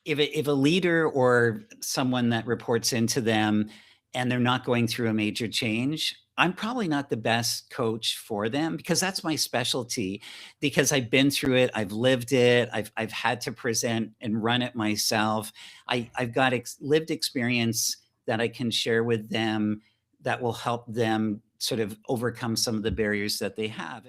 if a leader or someone that reports into them and they're not going through a major change, I'm probably not the best coach for them because that's my specialty, because I've been through it, I've lived it, I've had to present and run it myself. I've got lived experience that I can share with them that will help them sort of overcome some of the barriers that they have.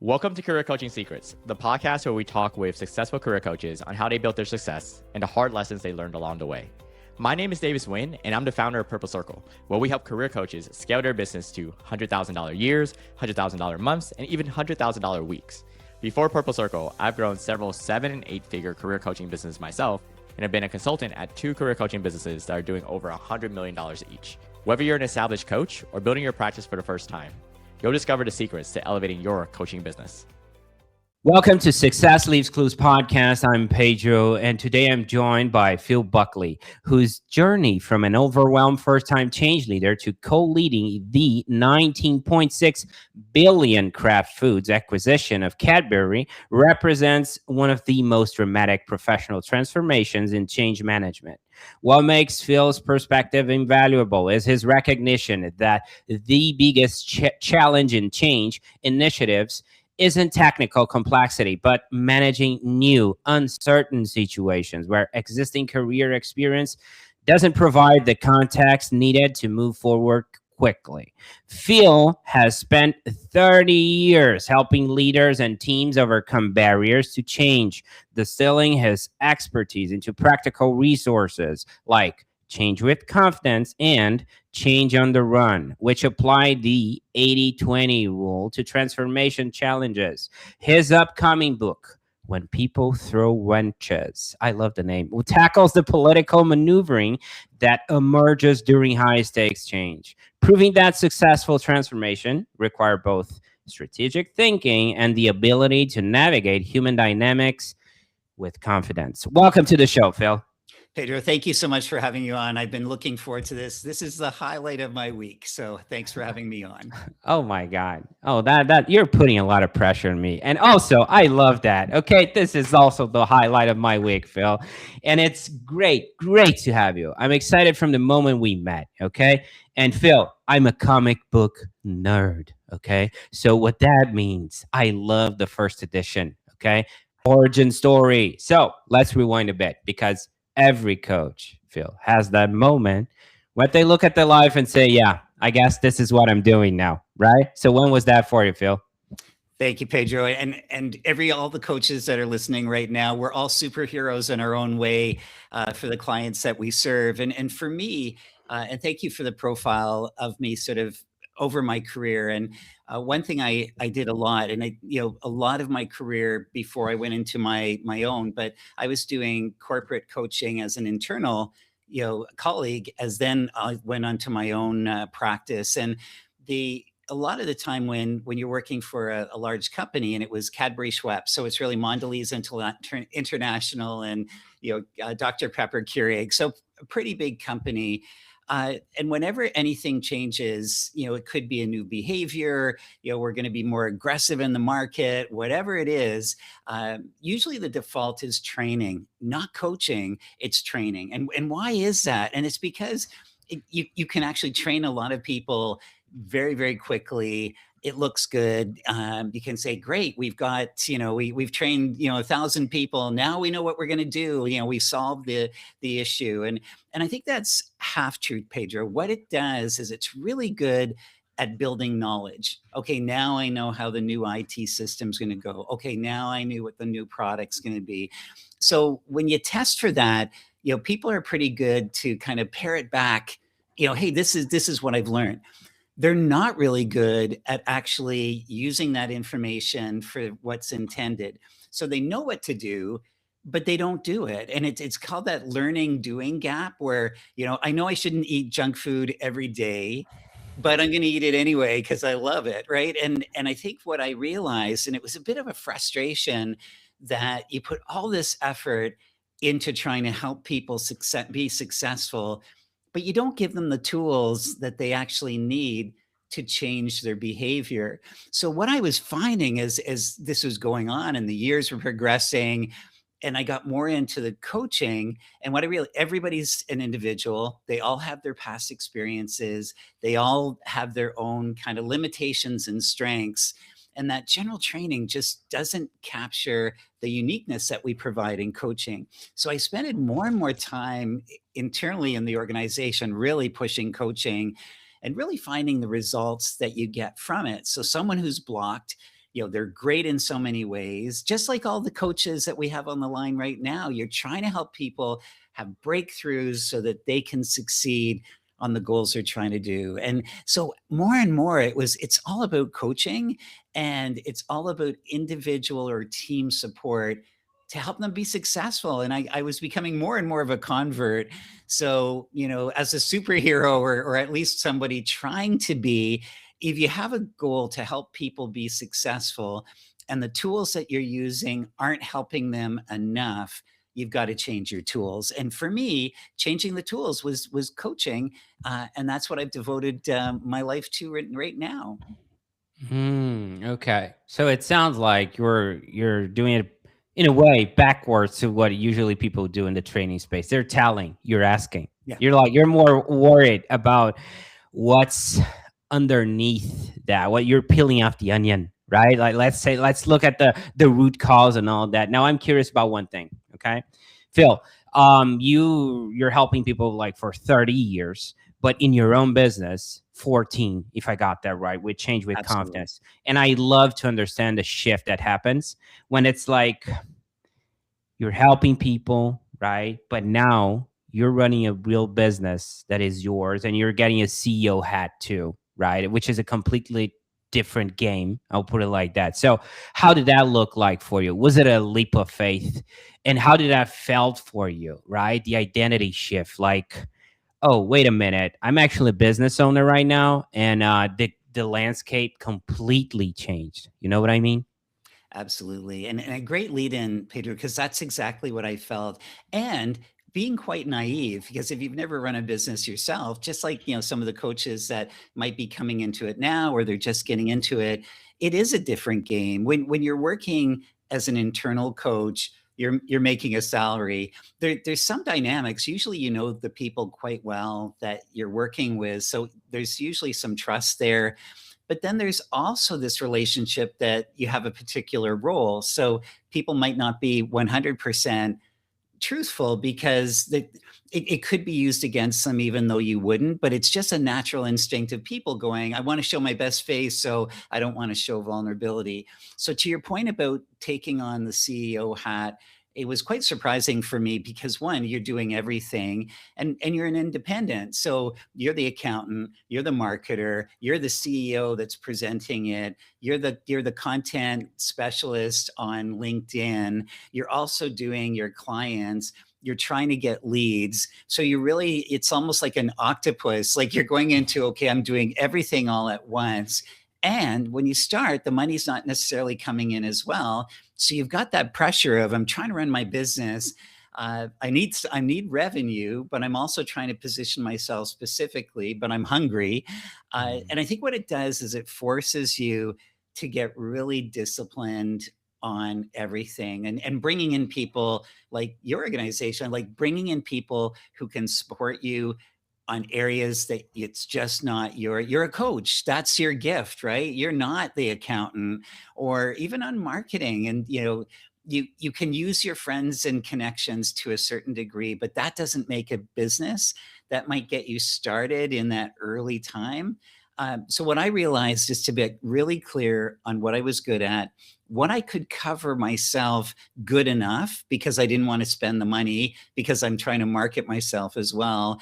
Welcome to Career Coaching Secrets, the podcast where we talk with successful career coaches on how they built their success and the hard lessons they learned along the way. My name is Davis Nguyen, and I'm the founder of Purple Circle, where we help career coaches scale their business to $100,000 years, $100,000 months, and even $100,000 weeks. Before Purple Circle, I've grown several 7- and 8-figure career coaching businesses myself, and have been a consultant at 2 career coaching businesses that are doing over $100 million each. Whether you're an established coach or building your practice for the first time, you'll discover the secrets to elevating your coaching business. Welcome to Success Leaves Clues podcast. I'm Pedro, and today I'm joined by Phil Buckley, whose journey from an overwhelmed first-time change leader to co-leading the $19.6 billion Kraft Foods acquisition of Cadbury represents one of the most dramatic professional transformations in change management. What makes Phil's perspective invaluable is his recognition that the biggest challenge in change initiatives isn't technical complexity, but managing new, uncertain situations where existing career experience doesn't provide the context needed to move forward quickly. Phil has spent 30 years helping leaders and teams overcome barriers to change, distilling his expertise into practical resources like Change with Confidence and Change on the Run, which apply the 80-20 rule to transformation challenges. His upcoming book, When People Throw Wrenches, I love the name, tackles the political maneuvering that emerges during high-stakes change, proving that successful transformation require both strategic thinking and the ability to navigate human dynamics with confidence. Welcome to the show, Phil. Pedro, thank you so much for having you on. I've been looking forward to this. This is the highlight of my week. So thanks for having me on. Oh my God. Oh, that you're putting a lot of pressure on me. And also, I love that. Okay, this is also the highlight of my week, Phil. And it's great to have you. I'm excited from the moment we met, okay? And Phil, I'm a comic book nerd, okay? So what that means, I love the first edition, okay? Origin story. So let's rewind a bit, because every coach, Phil, has that moment when they look at their life and say, yeah, I guess this is what I'm doing now, right? So when was that for you, Phil? Thank you, Pedro. And all the coaches that are listening right now, we're all superheroes in our own way for the clients that we serve. And for me, and thank you for the profile of me sort of over my career. And one thing I did a lot, and a lot of my career before I went into my own, but I was doing corporate coaching as an internal, colleague, as then I went on to my own practice. And a lot of the time when you're working for a large company, and it was Cadbury Schweppes, so it's really Mondelez International and Dr. Pepper Keurig, so a pretty big company. And whenever anything changes, it could be a new behavior, we're going to be more aggressive in the market, whatever it is, usually the default is training, not coaching, it's training. And why is that? And it's because you can actually train a lot of people very, very quickly. It looks good. You can say, great, we've got, we've trained, 1,000 people. Now we know what we're going to do. We solved the issue. And I think that's half truth, Pedro. What it does is it's really good at building knowledge. Okay, now I know how the new IT system's going to go. Okay, now I knew what the new product's going to be. So when you test for that, people are pretty good to kind of parrot back, hey, this is what I've learned. They're not really good at actually using that information for what's intended. So they know what to do, but they don't do it. And it's called that learning doing gap where, I know I shouldn't eat junk food every day, but I'm going to eat it anyway because I love it, right? And I think what I realized, and it was a bit of a frustration, that you put all this effort into trying to help people be successful, but you don't give them the tools that they actually need to change their behavior. So what I was finding as this was going on and the years were progressing, and I got more into the coaching. And what I really, everybody's an individual. They all have their past experiences. They all have their own kind of limitations and strengths. And that general training just doesn't capture the uniqueness that we provide in coaching. So I spent more and more time internally in the organization, really pushing coaching and really finding the results that you get from it. So someone who's blocked, they're great in so many ways, just like all the coaches that we have on the line right now. You're trying to help people have breakthroughs so that they can succeed on the goals they're trying to do. And so more and more it's all about coaching, and it's all about individual or team support to help them be successful. And I was becoming more and more of a convert. So, as a superhero, or at least somebody trying to be, if you have a goal to help people be successful and the tools that you're using aren't helping them enough, you've got to change your tools. And for me, changing the tools was coaching, and that's what I've devoted my life to right now. Okay. So it sounds like you're doing it in a way backwards to what usually people do in the training space. They're telling, you're asking. Yeah. You're more worried about what's underneath that, what you're peeling off the onion, right? Like let's look at the root cause and all that. Now I'm curious about one thing, okay? Phil, you're helping people like for 30 years, but in your own business 14, if I got that right, with change with Absolutely. confidence. And I love to understand the shift that happens when it's like you're helping people, right? But now you're running a real business that is yours, and you're getting a CEO hat too, right? Which is a completely different game. I'll put it like that. So how did that look like for you? Was it a leap of faith? And how did that felt for you, right? The identity shift, like, oh, wait a minute, I'm actually a business owner right now, and the landscape completely changed. You know what I mean? Absolutely. And a great lead in, Pedro, because that's exactly what I felt. And being quite naive, because if you've never run a business yourself, just like, some of the coaches that might be coming into it now, or they're just getting into it, it is a different game. When you're working as an internal coach, you're making a salary. There's some dynamics. Usually, the people quite well that you're working with. So there's usually some trust there. But then there's also this relationship that you have a particular role. So people might not be 100% truthful, because it could be used against them, even though you wouldn't. But it's just a natural instinct of people going, I want to show my best face, so I don't want to show vulnerability. So to your point about taking on the CEO hat, it was quite surprising for me, because one, you're doing everything, and you're an independent. So you're the accountant, you're the marketer, you're the CEO that's presenting it, you're the content specialist on LinkedIn, you're also doing your clients, you're trying to get leads. So it's almost like an octopus, like you're going into, okay, I'm doing everything all at once. And when you start, the money's not necessarily coming in as well. So you've got that pressure of, I'm trying to run my business. I need revenue, but I'm also trying to position myself specifically, but I'm hungry. And I think what it does is it forces you to get really disciplined on everything, and bringing in people like your organization, like bringing in people who can support you on areas that it's just not you're a coach. That's your gift, right? You're not the accountant, or even on marketing. And you can use your friends and connections to a certain degree, but that doesn't make a business. That might get you started in that early time. So what I realized is to be really clear on what I was good at, what I could cover myself good enough, because I didn't want to spend the money, because I'm trying to market myself as well.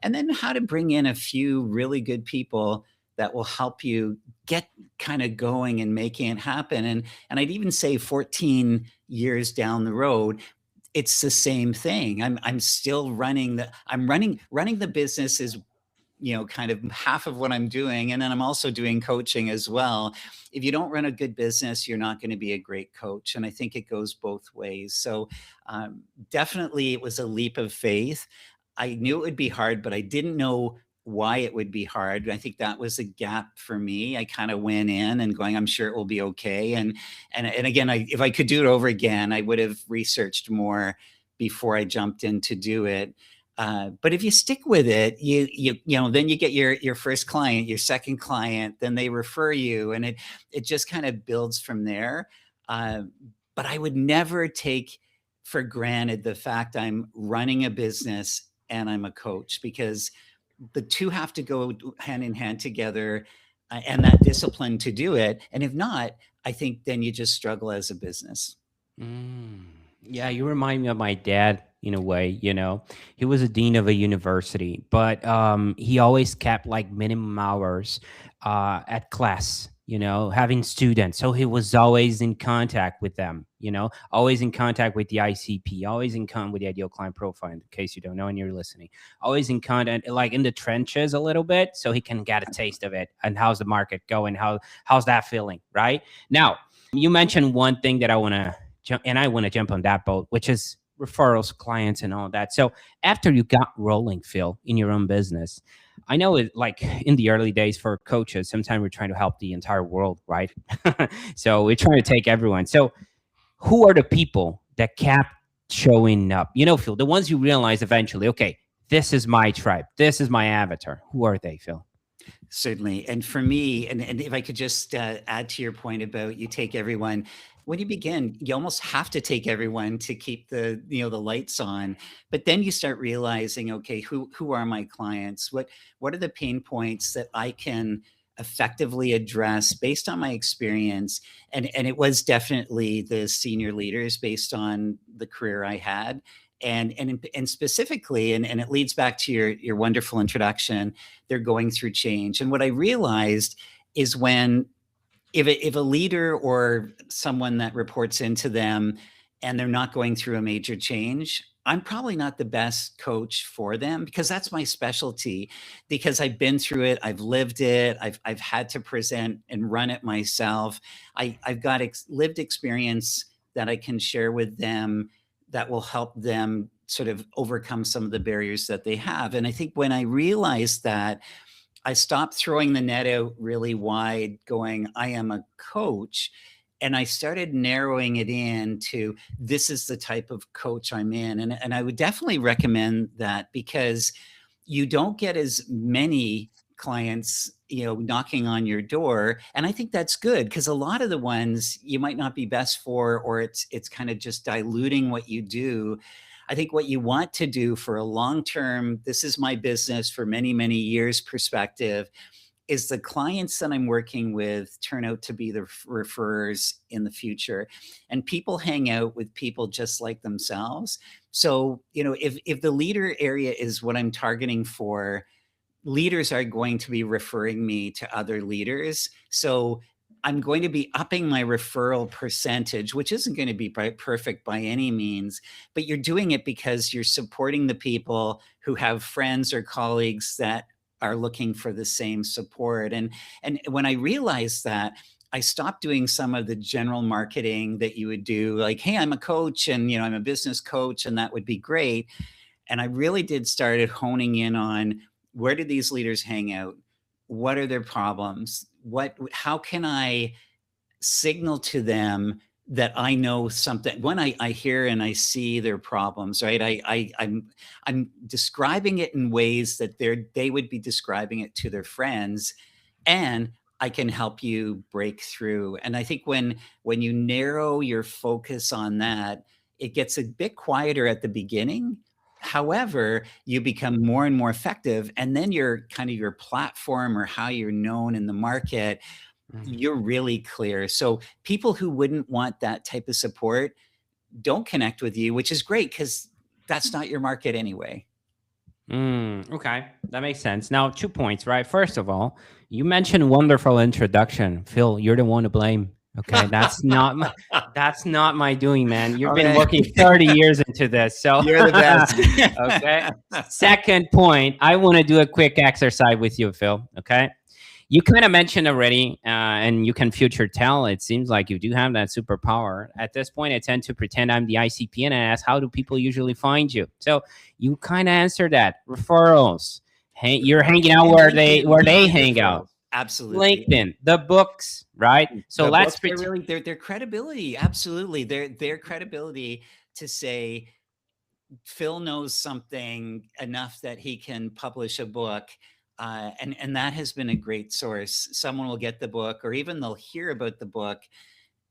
And then how to bring in a few really good people that will help you get kind of going and making it happen. And I'd even say 14 years down the road, it's the same thing. I'm still running the business is, kind of half of what I'm doing. And then I'm also doing coaching as well. If you don't run a good business, you're not going to be a great coach. And I think it goes both ways. So definitely it was a leap of faith. I knew it would be hard, but I didn't know why it would be hard. I think that was a gap for me. I kind of went in and going, I'm sure it will be okay. And again, if I could do it over again, I would have researched more before I jumped in to do it. But if you stick with it, you know, then you get your first client, your second client, then they refer you, and it just kind of builds from there. But I would never take for granted the fact I'm running a business and I'm a coach, because the two have to go hand in hand together, and that discipline to do it. And if not, I think then you just struggle as a business. Yeah, you remind me of my dad in a way. You know, he was a dean of a university, but he always kept like minimum hours at class. You know, having students, so he was always in contact with them. You know, always in contact with the ICP, always in contact with the ideal client profile. In case you don't know and you're listening, always in contact, like in the trenches a little bit, so he can get a taste of it. And how's the market going? How's that feeling? Right now, you mentioned one thing that I want to jump on that boat, which is referrals, clients, and all that. So after you got rolling, Phil, in your own business, I know it, like in the early days for coaches, sometimes we're trying to help the entire world, right? So we're trying to take everyone. So who are the people that kept showing up? You know, Phil, the ones you realize eventually, okay, this is my tribe. This is my avatar. Who are they, Phil? Certainly. And for me, and if I could just add to your point about you take everyone, when you begin, you almost have to take everyone to keep the, you know, the lights on. But then you start realizing, okay, who are my clients? What are the pain points that I can effectively address based on my experience? And it was definitely the senior leaders based on the career I had. And specifically, and it leads back to your wonderful introduction, they're going through change. And what I realized is when if a leader or someone that reports into them and they're not going through a major change, I'm probably not the best coach for them, because that's my specialty, because I've been through it, I've lived it, I've had to present and run it myself. I've got lived experience that I can share with them that will help them sort of overcome some of the barriers that they have. And I think when I realized that, I stopped throwing the net out really wide, going, I am a coach. And I started narrowing it in to, this is the type of coach I'm in. And I would definitely recommend that, because you don't get as many clients, you know, knocking on your door. And I think that's good, because a lot of the ones you might not be best for, or it's kind of just diluting what you do. I think what you want to do for a long-term, this is my business for many, many years perspective, is the clients that I'm working with turn out to be the referrers in the future. And people hang out with people just like themselves. So, you know, if the leader area is what I'm targeting for, leaders are going to be referring me to other leaders. So I'm going to be upping my referral percentage, which isn't going to be perfect by any means, but you're doing it because you're supporting the people who have friends or colleagues that are looking for the same support. And when I realized that, I stopped doing some of the general marketing that you would do, like, hey, I'm a coach and, you know, I'm a business coach, and that would be great. And I really did started honing in on, where do these leaders hang out? What are their problems? How can I signal to them that I know something? When I hear and I see their problems, right? I'm describing it in ways that they would be describing it to their friends, and I can help you break through. And I think when you narrow your focus on that, it gets a bit quieter at the beginning. However, you become more and more effective, and then your platform, or how you're known in the market, you're really clear. So people who wouldn't want that type of support don't connect with you, which is great, because that's not your market anyway. Okay, that makes sense. Now, 2 points, right? First of all, you mentioned wonderful introduction. Phil, you're the one to blame. Okay, that's not my doing, man. You've been working 30 years into this, so You're the best. Okay. Second point, I want to do a quick exercise with you, Phil. Okay. You kind of mentioned already, and you can future tell. It seems like you do have that superpower. At this point, I tend to pretend I'm the ICP and I ask, how do people usually find you? So you kind of answered that. Referrals. You're hanging out And where LinkedIn, they LinkedIn hang out. referrals. Absolutely. LinkedIn, the books, right? So The let's books are really their credibility. Absolutely. Their credibility to say Phil knows something enough that he can publish a book. And that has been a great source. Someone will get the book, or even they'll hear about the book,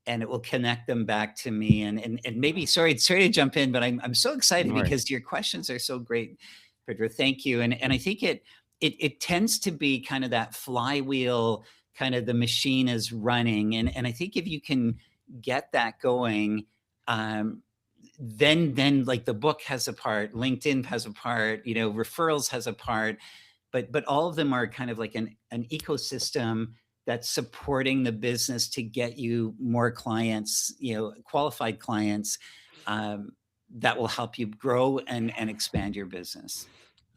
and it will connect them back to me. And maybe, sorry to jump in, but I'm so excited because your questions are so great, Pedro. Thank you. And I think it tends to be kind of that flywheel, kind of the machine is running. And I think if you can get that going, then like the book has a part, LinkedIn has a part, referrals has a part, but all of them are kind of like an ecosystem that's supporting the business to get you more clients, qualified clients, that will help you grow and expand your business.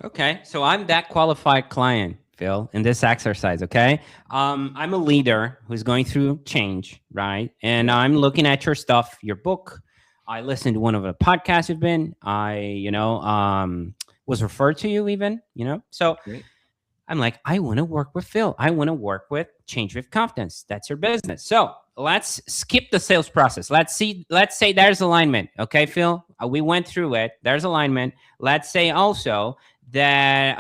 Okay, so I'm that qualified client, Phil, in this exercise. Okay, I'm a leader who's going through change, right? And I'm looking at your stuff, your book. I listened to one of the podcasts you've been. Was referred to you even. So Great. I'm like, I want to work with Phil. I want to work with Change with Confidence. That's your business. So let's skip the sales process. Let's say there's alignment. Okay, Phil, we went through it. There's alignment. Let's say also that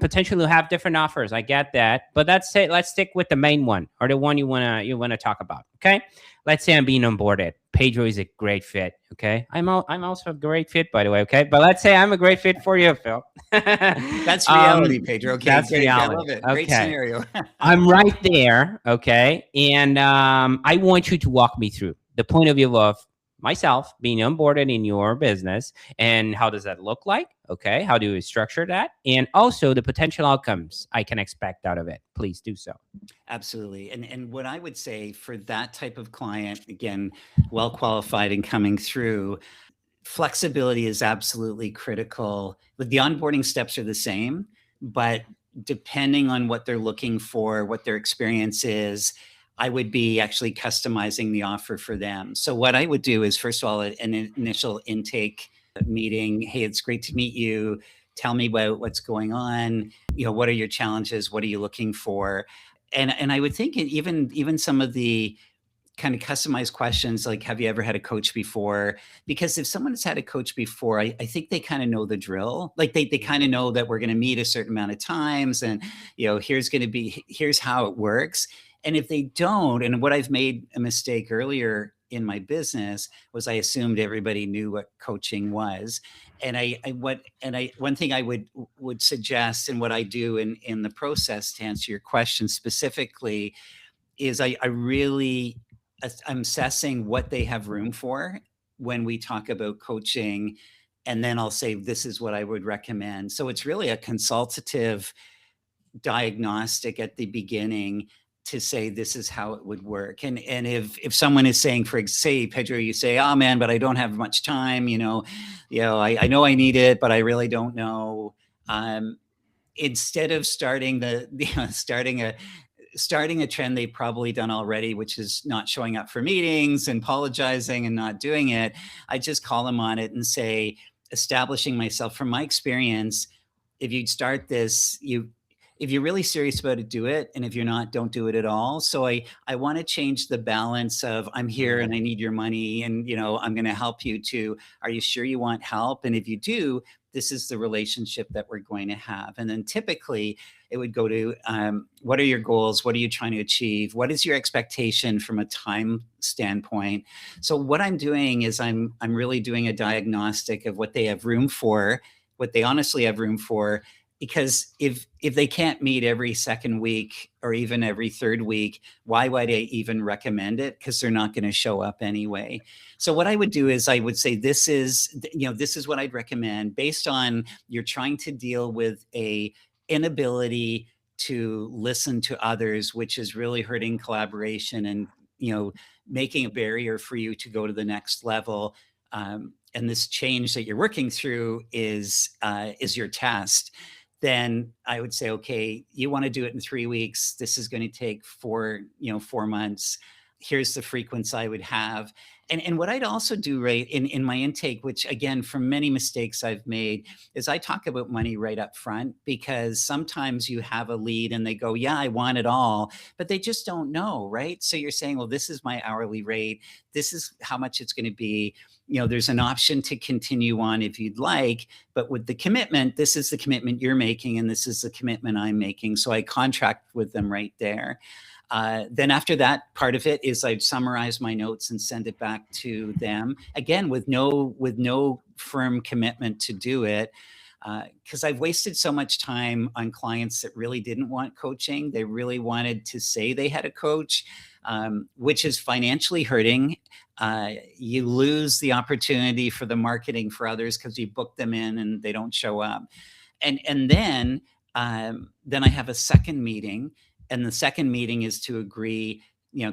potentially we'll have different offers. I get that, but let's stick with the main one, or the one you wanna talk about. Okay, let's say I'm being onboarded. Pedro is a great fit. Okay, I'm also a great fit, by the way. Okay, but let's say I'm a great fit for you, Phil. That's reality, Pedro. Okay, that's great. reality. I love it. Okay. Great scenario. I'm right there. Okay, and I want you to walk me through the point of view of myself being onboarded in your business, and how does that look like? Okay, how do you structure that, and also the potential outcomes I can expect out of it. Please do so. Absolutely. And what I would say for that type of client, again, well qualified and coming through, flexibility is absolutely critical. The onboarding steps are the same, but depending on what they're looking for, what their experience is, I would be actually customizing the offer for them. So what I would do is, first of all, an initial intake meeting. Hey, it's great to meet you. Tell me about what's going on. What are your challenges? What are you looking for? And I would think even some of the kind of customized questions, like, have you ever had a coach before? Because if someone has had a coach before, I think they kind of know the drill. Like they kind of know that we're going to meet a certain amount of times, and here's how it works. And if they don't, and what I've made a mistake earlier in my business was I assumed everybody knew what coaching was. And one thing I would suggest, and what I do in the process to answer your question specifically, is I'm assessing what they have room for when we talk about coaching. And then I'll say, this is what I would recommend. So it's really a consultative diagnostic at the beginning to say, this is how it would work. And if someone is saying, say, Pedro, you say, oh man, but I don't have much time, I know I need it, but I really don't know. Instead of starting starting a trend they've probably done already, which is not showing up for meetings and apologizing and not doing it, I just call them on it and say, establishing myself from my experience, if you start this, if you're really serious about it, do it. And if you're not, don't do it at all. So I want to change the balance of, I'm here and I need your money, and I'm going to help you, to, are you sure you want help? And if you do, this is the relationship that we're going to have. And then typically it would go to, what are your goals? What are you trying to achieve? What is your expectation from a time standpoint? So what I'm doing is I'm really doing a diagnostic of what they have room for, what they honestly have room for. Because if they can't meet every second week or even every third week, why would I even recommend it? Because they're not going to show up anyway. So what I would do is I would say, this is what I'd recommend, based on you're trying to deal with a inability to listen to others, which is really hurting collaboration and making a barrier for you to go to the next level. And this change that you're working through is your test. Then I would say, okay, you want to do it in 3 weeks. This is going to take 4 months. Here's the frequency I would have. And what I'd also do, right, in my intake, which again, from many mistakes I've made, is I talk about money right up front, because sometimes you have a lead and they go, yeah, I want it all, but they just don't know, right? So you're saying, well, this is my hourly rate. This is how much it's going to be. There's an option to continue on if you'd like, but with the commitment, this is the commitment you're making and this is the commitment I'm making. So I contract with them right there. Then after that, part of it is I'd summarize my notes and send it back to them, again with no firm commitment to do it, because I've wasted so much time on clients that really didn't want coaching. They really wanted to say they had a coach, which is financially hurting. You lose the opportunity for the marketing for others because you book them in and they don't show up. And then I have a second meeting, and the second meeting is to agree,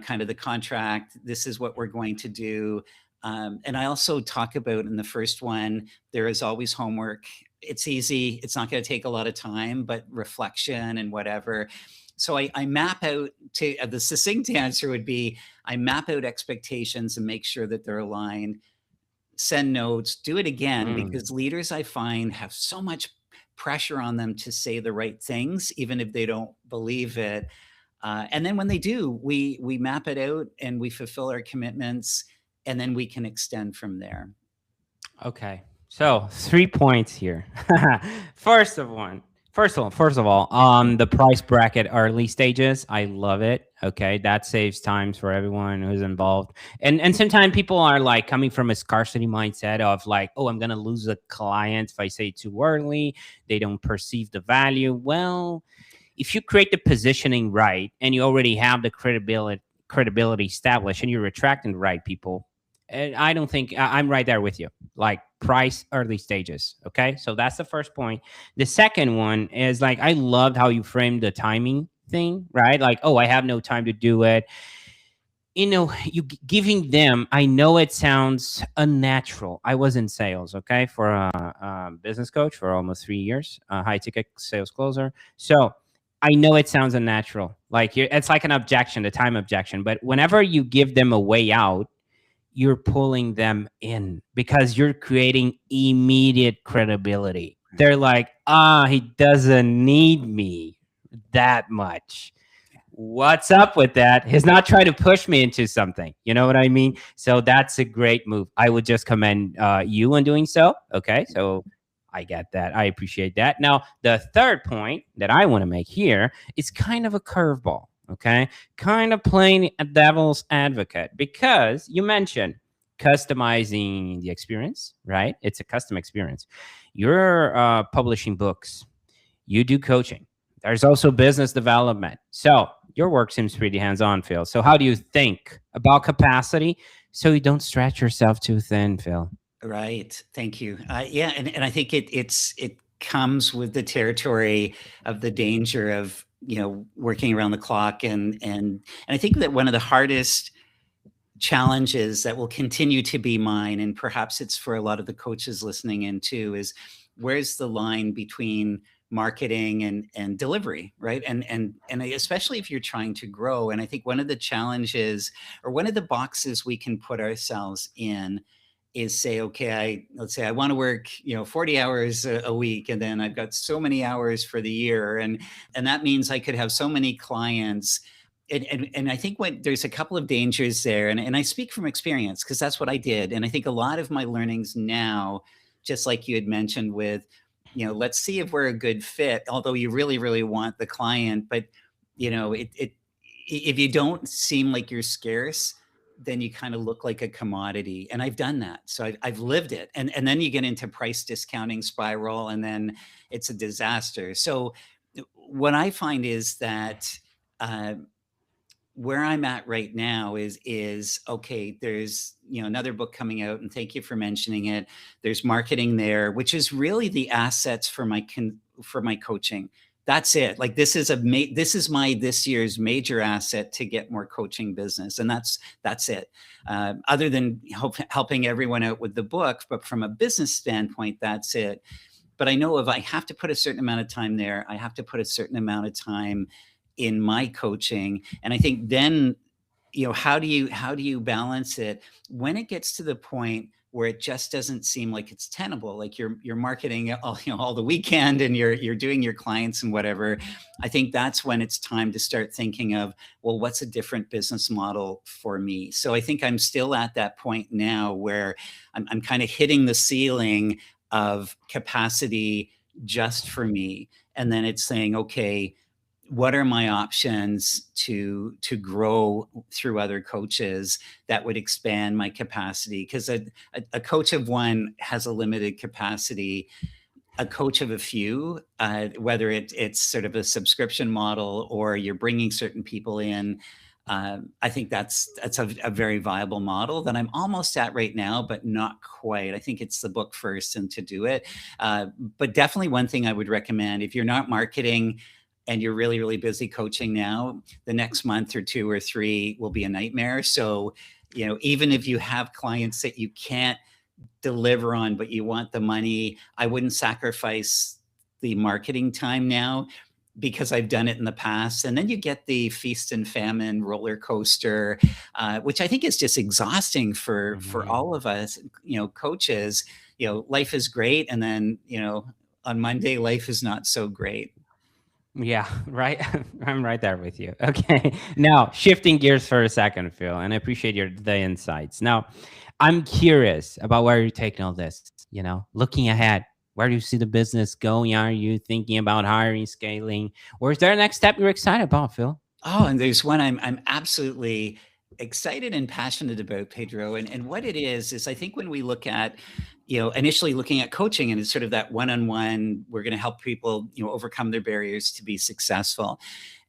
kind of the contract. This is what we're going to do. And I also talk about in the first one, there is always homework. It's easy. It's not going to take a lot of time, but reflection and whatever. So I map out to the succinct answer would be I map out expectations and make sure that they're aligned, send notes, do it again, because leaders I find have so much pressure on them to say the right things, even if they don't believe it. And then when they do, we map it out and we fulfill our commitments, and then we can extend from there. Okay. So 3 points here. First of all, the price bracket early stages. I love it. Okay. That saves times for everyone who's involved. And sometimes people are like coming from a scarcity mindset of like, oh, I'm going to lose a client if I say it too early. They don't perceive the value. Well, if you create the positioning right and you already have the credibility established and you're attracting the right people, and I don't think I'm right there with you. Like price early stages. Okay. So that's the first point. The second one is like, I loved how you framed the timing thing, right? Like, oh, I have no time to do it. You giving them, I know it sounds unnatural. I was in sales, okay, for a business coach for almost 3 years, a high ticket sales closer. So I know it sounds unnatural. Like it's like an objection, the time objection. But whenever you give them a way out, you're pulling them in because you're creating immediate credibility. They're like, he doesn't need me that much. What's up with that? He's not trying to push me into something. You know what I mean? So that's a great move. I would just commend you on doing so. Okay. So I get that. I appreciate that. Now, the third point that I want to make here is kind of a curveball. Okay. Kind of playing a devil's advocate, because you mentioned customizing the experience, right? It's a custom experience. You're publishing books. You do coaching. There's also business development. So your work seems pretty hands-on, Phil. So how do you think about capacity so you don't stretch yourself too thin, Phil? Right. Thank you. Yeah. And I think it comes with the territory of the danger of, working around the clock. And I think that one of the hardest challenges that will continue to be mine, and perhaps it's for a lot of the coaches listening in too, is where's the line between marketing and delivery, right? And especially if you're trying to grow. And I think one of the challenges, or one of the boxes we can put ourselves in, is say, okay, let's say I want to work, 40 hours a week, and then I've got so many hours for the year. And that means I could have so many clients. And I think there's a couple of dangers there. And I speak from experience because that's what I did. And I think a lot of my learnings now, just like you had mentioned with, let's see if we're a good fit, although you really, really want the client. But, if you don't seem like you're scarce, then you kind of look like a commodity. And I've done that. So I've lived it. And then you get into price discounting spiral, and then it's a disaster. So what I find is that where I'm at right now is okay, there's, another book coming out, and thank you for mentioning it. There's marketing there, which is really the assets for my coaching. That's it. Like this is this year's major asset to get more coaching business. And that's it. Other than helping everyone out with the book, but from a business standpoint, that's it. But I know if I have to put a certain amount of time there, I have to put a certain amount of time in my coaching. And I think then how do you balance it when it gets to the point where it just doesn't seem like it's tenable, like you're marketing all the weekend and you're doing your clients and whatever. I think that's when it's time to start thinking of, well, what's a different business model for me? So I think I'm still at that point now where I'm kind of hitting the ceiling of capacity just for me. And then it's saying, okay, what are my options to grow through other coaches that would expand my capacity? Because a coach of one has a limited capacity. A coach of a few, whether it's sort of a subscription model or you're bringing certain people in, I think that's a very viable model that I'm almost at right now, but not quite. I think it's the book first and to do it. But definitely one thing I would recommend, if you're not marketing and you're really, really busy coaching now, the next month or 2 or 3 will be a nightmare. So, even if you have clients that you can't deliver on, but you want the money, I wouldn't sacrifice the marketing time now, because I've done it in the past. And then you get the feast and famine roller coaster, which I think is just exhausting for all of us, coaches. Life is great. And then, on Monday, life is not so great. Yeah, right. I'm right there with you. Okay. Now, shifting gears for a second, Phil, and I appreciate the insights. Now, I'm curious about where you're taking all this, looking ahead. Where do you see the business going? Are you thinking about hiring, scaling, or is there a next step you're excited about, Phil? Oh, and there's one I'm absolutely excited and passionate about, Pedro. And what it is I think when we look at, initially looking at coaching, and it's sort of that one-on-one, we're going to help people, overcome their barriers to be successful.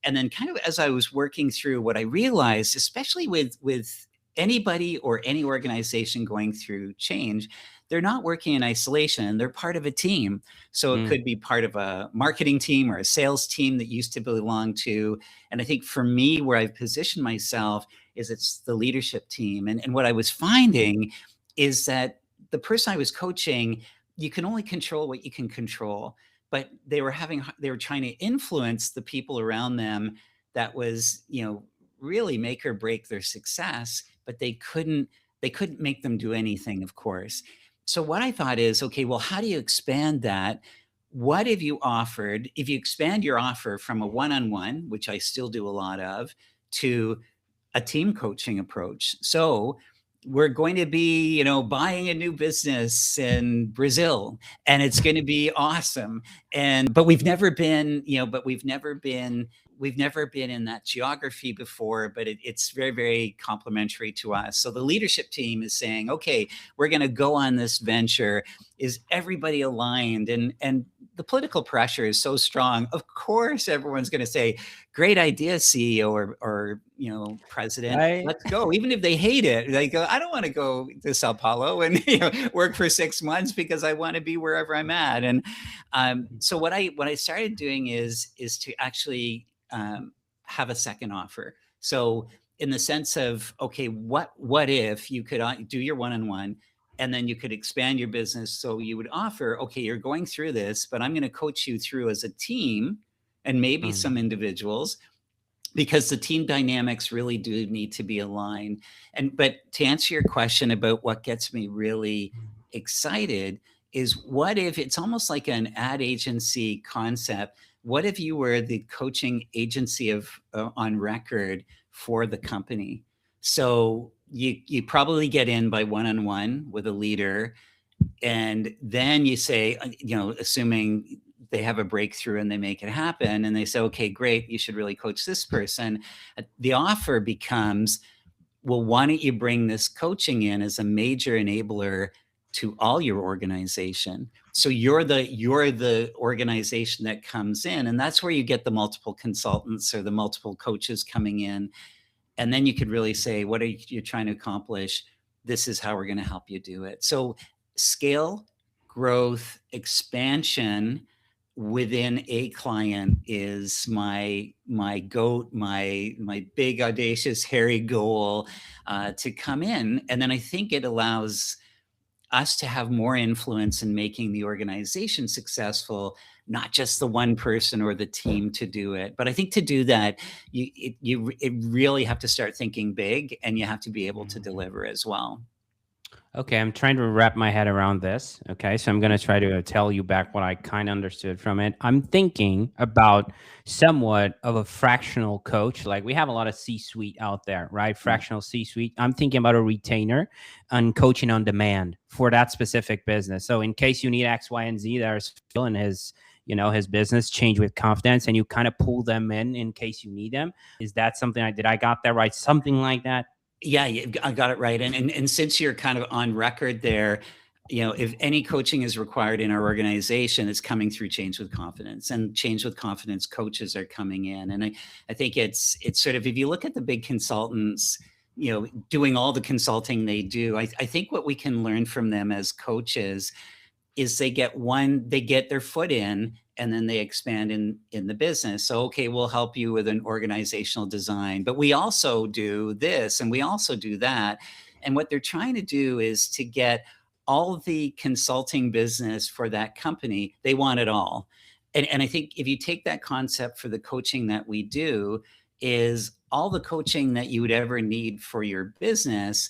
And then kind of as I was working through, what I realized, especially with anybody or any organization going through change, they're not working in isolation. They're part of a team. So it could be part of a marketing team or a sales team that used to belong to. And I think for me, where I've positioned myself is it's the leadership team. And what I was finding is that the person I was coaching, you can only control what you can control. But they were trying to influence the people around them that was, really make or break their success, but they couldn't make them do anything, of course. So what I thought is, okay, well, how do you expand that? What if you expand your offer from a one-on-one, which I still do a lot of, to a team coaching approach? So we're going to be, buying a new business in Brazil, and it's going to be awesome. But we've never been in that geography before, but it's very, very complementary to us. So the leadership team is saying, okay, we're going to go on this venture. Is everybody aligned? And the political pressure is so strong. Of course, everyone's going to say, great idea, CEO or president, Right. let's go. Even if they hate it, they go, I don't want to go to Sao Paulo and work for 6 months because I want to be wherever I'm at. And so what I started doing is to actually have a second offer. So in the sense of, okay, what if you could do your one-on-one, and then you could expand your business? So you would offer, okay, you're going through this, but I'm going to coach you through as a team and maybe some individuals, because the team dynamics really do need to be aligned. But to answer your question about what gets me really excited is, what if it's almost like an ad agency concept? What if you were the coaching agency of on record for the company? So you probably get in by one-on-one with a leader, and then you say, assuming they have a breakthrough and they make it happen, and they say, okay, great, you should really coach this person. The offer becomes, well, why don't you bring this coaching in as a major enabler to all your organization? So you're the organization that comes in, and that's where you get the multiple consultants or the multiple coaches coming in. And then you could really say, what are you trying to accomplish? This is how we're going to help you do it. So scale, growth, expansion within a client is my goat, my big, audacious, hairy goal to come in. And then I think it allows us to have more influence in making the organization successful, not just the one person or the team to do it. But I think to do that, you really have to start thinking big, and you have to be able to deliver as well. Okay, I'm trying to wrap my head around this. Okay, so I'm going to try to tell you back what I kind of understood from it. I'm thinking about somewhat of a fractional coach. Like we have a lot of C-suite out there, right? Fractional C-suite. I'm thinking about a retainer and coaching on demand for that specific business. So in case you need X, Y, and Z, there's Phil and his his business Change with Confidence, and you kind of pull them in case you need them. Is that something did I got that right? Something like that? Yeah, I got it right. And since you're kind of on record there, if any coaching is required in our organization, it's coming through Change with Confidence, and Change with Confidence coaches are coming in. And I think it's sort of, if you look at the big consultants, doing all the consulting they do, I think what we can learn from them as coaches is they get their foot in, and then they expand in the business. So, okay, we'll help you with an organizational design, but we also do this and we also do that. And what they're trying to do is to get all the consulting business for that company. They want it all. And I think if you take that concept for the coaching that we do, is all the coaching that you would ever need for your business,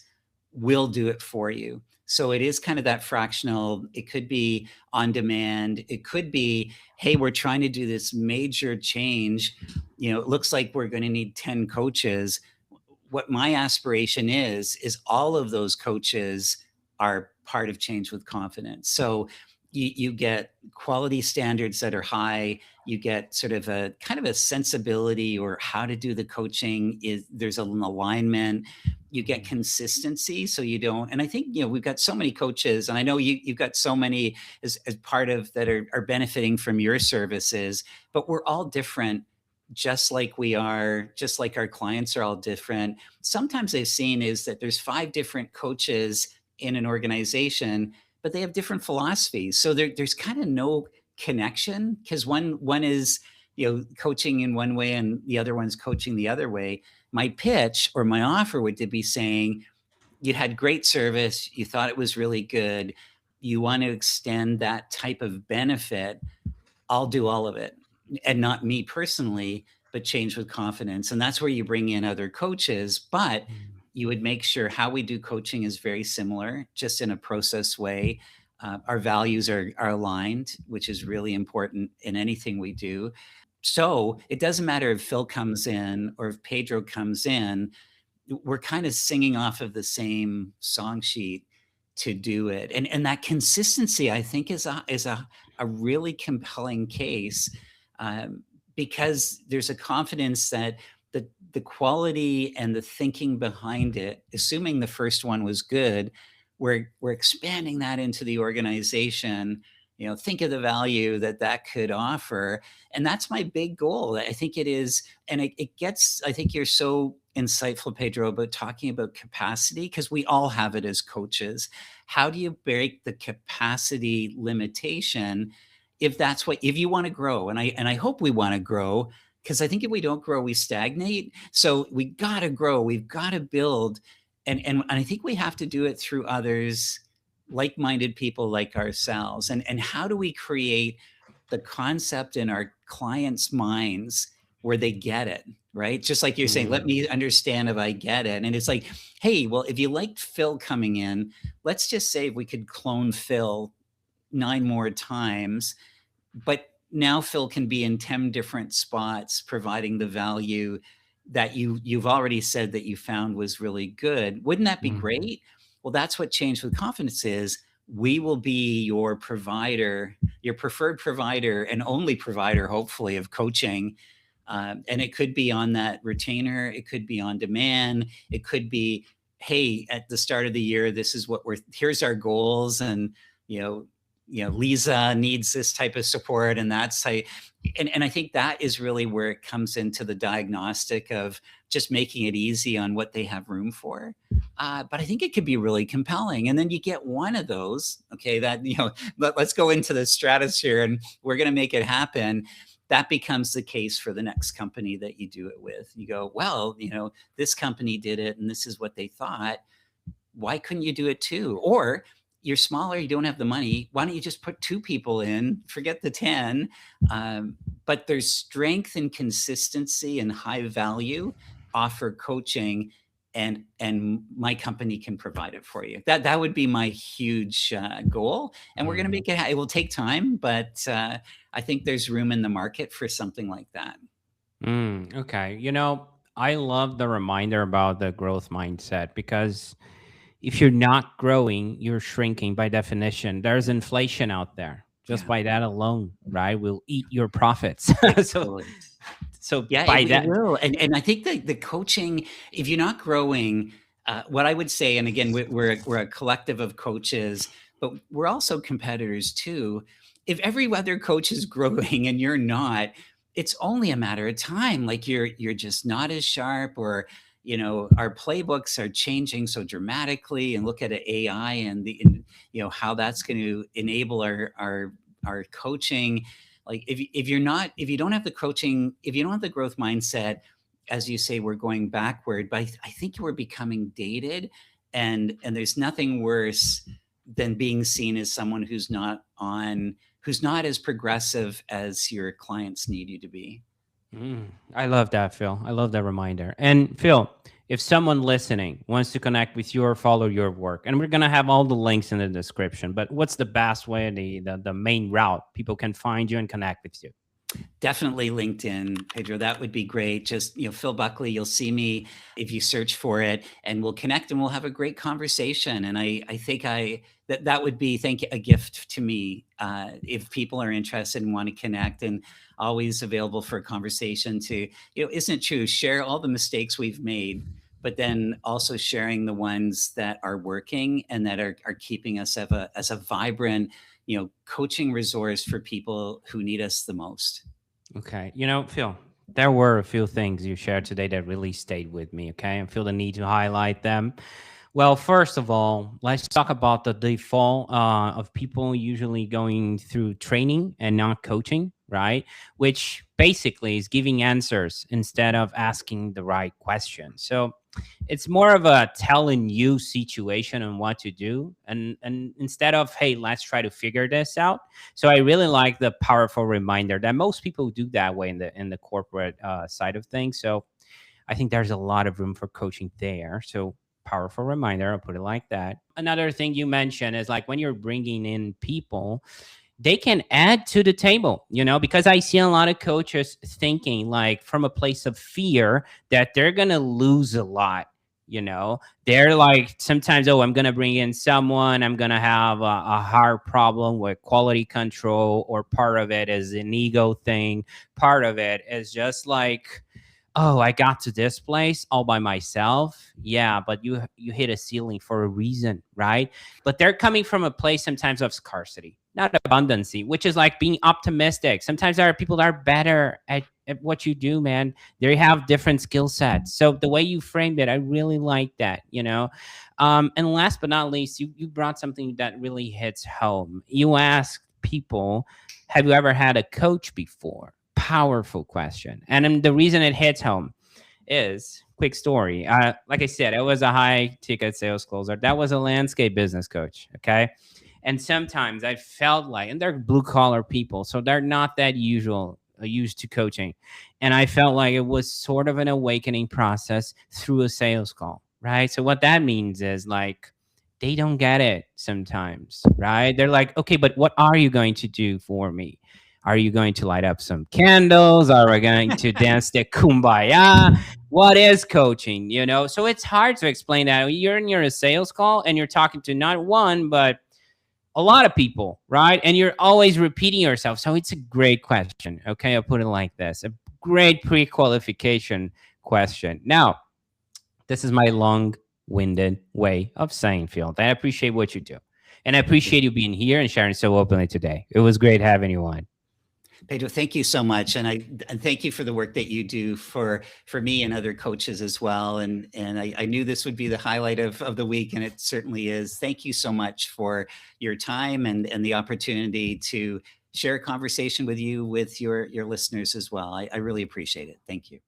we'll do it for you. So it is kind of that fractional. It could be on demand. It could be, hey, we're trying to do this major change. It looks like we're going to need 10 coaches. What my aspiration is all of those coaches are part of Change with Confidence. So you get quality standards that are high. You get sort of a kind of a sensibility, or how to do the coaching there's an alignment. You get consistency, so you don't. And I think, we've got so many coaches, and I know you've got so many as part of that are benefiting from your services, but we're all different, just like our clients are all different. Sometimes I've seen is that there's 5 different coaches in an organization, but they have different philosophies. So there's kind of no connection, because one is, coaching in one way and the other one's coaching the other way. My pitch or my offer would be saying, you had great service, you thought it was really good, you want to extend that type of benefit, I'll do all of it. And not me personally, but Change with Confidence. And that's where you bring in other coaches, but you would make sure how we do coaching is very similar, just in a process way. Our values are aligned, which is really important in anything we do. So it doesn't matter if Phil comes in or if Pedro comes in, we're kind of singing off of the same song sheet to do it. And that consistency, I think, is a really compelling case, because there's a confidence that the quality and the thinking behind it, assuming the first one was good, we're expanding that into the organization. Think of the value that could offer. And that's my big goal. I think it is. And I think you're so insightful, Pedro, about talking about capacity, because we all have it as coaches. How do you break the capacity limitation if you want to grow? And I hope we want to grow, because I think if we don't grow, we stagnate. So we got to grow. We've got to build. And I think we have to do it through others, like-minded people like ourselves. And how do we create the concept in our clients' minds where they get it, right? Just like you're saying, let me understand if I get it. And it's like, hey, well, if you liked Phil coming in, let's just say we could clone Phil 9 more times, but now Phil can be in 10 different spots, providing the value that you've already said that you found was really good. Wouldn't that be great? Well, that's what Change with Confidence is. We will be your provider, your preferred provider and only provider, hopefully, of coaching. And it could be on that retainer. It could be on demand. It could be, hey, at the start of the year, here's our goals. And, Lisa needs this type of support, and that's how. And I think that is really where it comes into the diagnostic of just making it easy on what they have room for. But I think it could be really compelling. And then you get one of those, okay, that, let's go into the stratosphere and we're going to make it happen. That becomes the case for the next company that you do it with. You go, well, this company did it and this is what they thought. Why couldn't you do it too? Or you're smaller, you don't have the money. Why don't you just put 2 people in, forget the 10? But there's strength and consistency and high value offer coaching, and my company can provide it for you. That would be my huge goal. And we're going to make it. It will take time, but I think there's room in the market for something like that. Okay. I love the reminder about the growth mindset, because if you're not growing, you're shrinking by definition. There's inflation out there. Just by that alone, right? Will eat your profits. so, Totally. so Yeah, by it that, will. And I think that the coaching, if you're not growing, what I would say, and again, we're a collective of coaches, but we're also competitors too. If every other coach is growing and you're not, it's only a matter of time. Like you're just not as sharp, or our playbooks are changing so dramatically. And look at AI and how that's going to enable our coaching. Like if you don't have the coaching, if you don't have the growth mindset, as you say, we're going backward. But I think we're becoming dated, and there's nothing worse than being seen as someone who's not as progressive as your clients need you to be. I love that, Phil. I love that reminder. And Phil, if someone listening wants to connect with you or follow your work, and we're gonna have all the links in the description, but what's the best way, the main route people can find you and connect with you? Definitely LinkedIn, Pedro. That would be great. Just, Phil Buckley, you'll see me if you search for it, and we'll connect and we'll have a great conversation. And I think that would be, a gift to me, if people are interested and want to connect, and always available for a conversation to, isn't it true, share all the mistakes we've made, but then also sharing the ones that are working and that are keeping us as a vibrant, coaching resource for people who need us the most. Okay. Phil, there were a few things you shared today that really stayed with me. Okay. I feel the need to highlight them. Well, first of all, let's talk about the default of people usually going through training and not coaching, right? Which basically is giving answers instead of asking the right question. So it's more of a telling you situation and what to do, and instead of, hey, let's try to figure this out. So I really like the powerful reminder that most people do that way in the corporate side of things. So I think there's a lot of room for coaching there. So powerful reminder, I'll put it like that. Another thing you mentioned is like when you're bringing in people, they can add to the table, because I see a lot of coaches thinking like from a place of fear that they're going to lose a lot. They're like, sometimes, oh, I'm going to bring in someone, I'm going to have a hard problem with quality control, or part of it is an ego thing. Part of it is just like, oh, I got to this place all by myself. Yeah, but you hit a ceiling for a reason, right? But they're coming from a place sometimes of scarcity, not abundancy, which is like being optimistic. Sometimes there are people that are better at what you do, man. They have different skill sets. So the way you framed it, I really like that, And last but not least, you brought something that really hits home. You asked people, have you ever had a coach before? Powerful question. And the reason it hits home is, quick story. Like I said, it was a high ticket sales closer. That was a landscape business coach. Okay. And sometimes I felt like, and they're blue collar people, so they're not that used to coaching. And I felt like it was sort of an awakening process through a sales call. Right. So what that means is like, they don't get it sometimes. Right. They're like, okay, but what are you going to do for me? Are you going to light up some candles? Are we going to dance the kumbaya? What is coaching? So it's hard to explain that. You're in a sales call and you're talking to not one, but a lot of people, right? And you're always repeating yourself. So it's a great question. Okay, I'll put it like this. A great pre-qualification question. Now, this is my long-winded way of saying, Phil, that I appreciate what you do. And I appreciate you being here and sharing so openly today. It was great having you on. Pedro, thank you so much, and thank you for the work that you do for me and other coaches as well. And I knew this would be the highlight of the week, and it certainly is. Thank you so much for your time and the opportunity to share a conversation with your listeners as well. I really appreciate it. Thank you.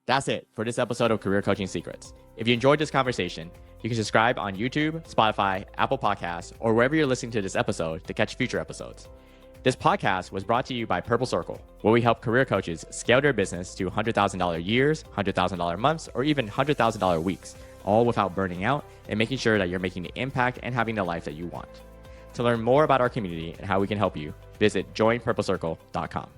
That's it for this episode of Career Coaching Secrets. If you enjoyed this conversation, You can subscribe on YouTube, Spotify, Apple Podcasts, or wherever you're listening to this episode to catch future episodes. This podcast was brought to you by Purple Circle, where we help career coaches scale their business to $100,000 years, $100,000 months, or even $100,000 weeks, all without burning out and making sure that you're making the impact and having the life that you want. To learn more about our community and how we can help you, visit joinpurplecircle.com.